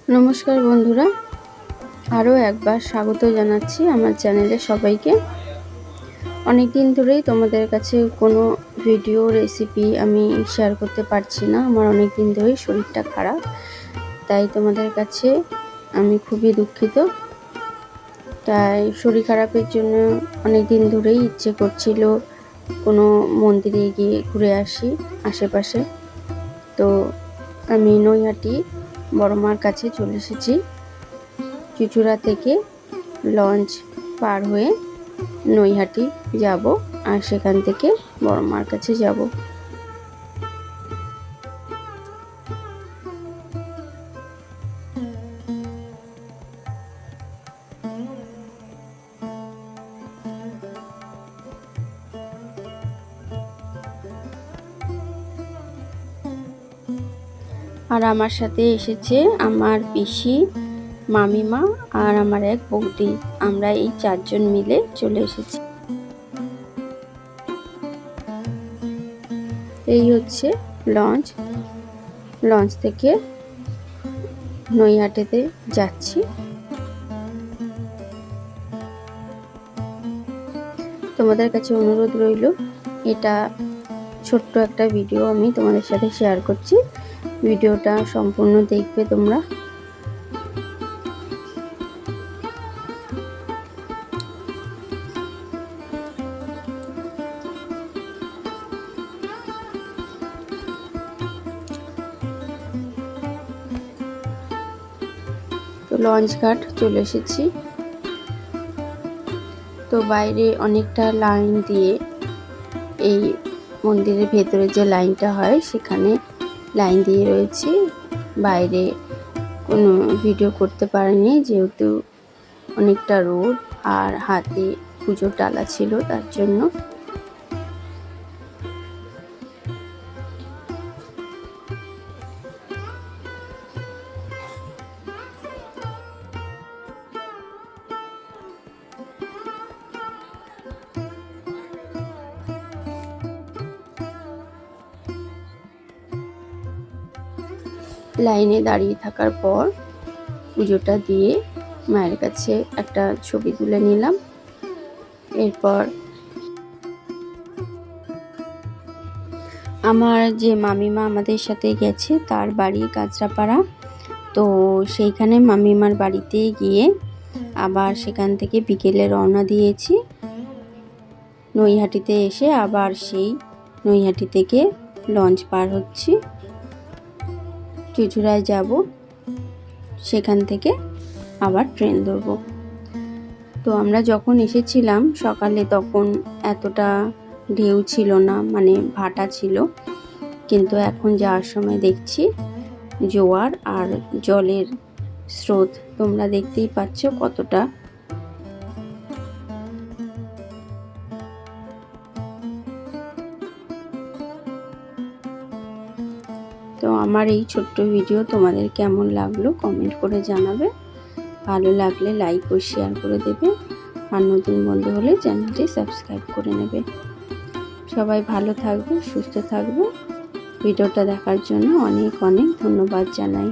নমস্কার বন্ধুরা, আরও একবার স্বাগত জানাচ্ছি আমার চ্যানেলে সবাইকে। অনেক দিন ধরেই তোমাদের কাছে কোনো ভিডিও রেসিপি আমি শেয়ার করতে পারছি না। আমার অনেক দিন ধরেই শরীরটা খারাপ, তাই তোমাদের কাছে আমি খুবই দুঃখিত। তাই শরীর খারাপের জন্য অনেক দিন ধরেই ইচ্ছে করছিল কোনো মন্দিরে গিয়ে ঘুরে আসি আশেপাশে। তো আমি নৈহাটি বড় মার কাছে চলে এসেছি। চুঁচুড়া থেকে লঞ্চ পার হয়ে নৈহাটি যাব, আর সেখান থেকে বড় মার কাছে যাব। আর আমার সাথে এসেছে আমার পিসি, মামিমা আর আমার এক বৌদি। আমরা এই 4 জন মিলে চলে এসেছি। এই হচ্ছে লঞ্চ। লঞ্চ থেকে নৈহাটিতে যাচ্ছি। তোমাদের কাছে অনুরোধ রইল, এটা ছোট্ট একটা ভিডিও আমি তোমাদের সাথে শেয়ার করছি। ভিডিওটা সম্পূর্ণ দেখবে তোমরা। তো লঞ্চ ঘাট চলে এসেছি। তো বাইরে অনেকটা লাইন দিয়ে, এই মন্দিরের ভেতরে যে লাইনটা হয় সেখানে লাইন দিয়ে রয়েছি। বাইরে কোনো ভিডিও করতে পারিনি, যেহেতু অনেকটা রোদ আর হাতে পুজোর ডালা ছিল, তার জন্য। লাইনে দাঁড়িয়ে থাকার পর পুজোটা দিয়ে মায়ের কাছে একটা ছবি তুলে নিলাম। এরপর আমার যে মামিমা আমাদের সাথে গেছে তার বাড়ি কাঁচরাপাড়া। তো সেইখানে মামিমার বাড়িতে গিয়ে আবার সেখান থেকে বিকেলে রওনা দিয়েছি। নৈহাটিতে এসে আবার সেই নৈহাটি থেকে লঞ্চ পার হচ্ছি, চুঁচুড়ায় যাব। সেখান থেকে আবার ট্রেন ধরব। তো আমরা যখন এসেছিলাম সকালে, তখন এতটা ঢেউ ছিল না, মানে ভাটা ছিল। কিন্তু এখন যাওয়ার সময় দেখছি জোয়ার আর জলের স্রোত তোমরা দেখতেই পাচ্ছ কতটা। তো আমার এই ছোট্ট ভিডিও তোমাদের কেমন লাগলো কমেন্ট করে জানাবে। ভালো লাগলে লাইক ও শেয়ার করে দেবে, আর নতুন বন্ধু হলে চ্যানেলটি সাবস্ক্রাইব করে নেবে। সবাই ভালো থাকবে, সুস্থ থাকবে। ভিডিওটা দেখার জন্য অনেক অনেক ধন্যবাদ জানাই।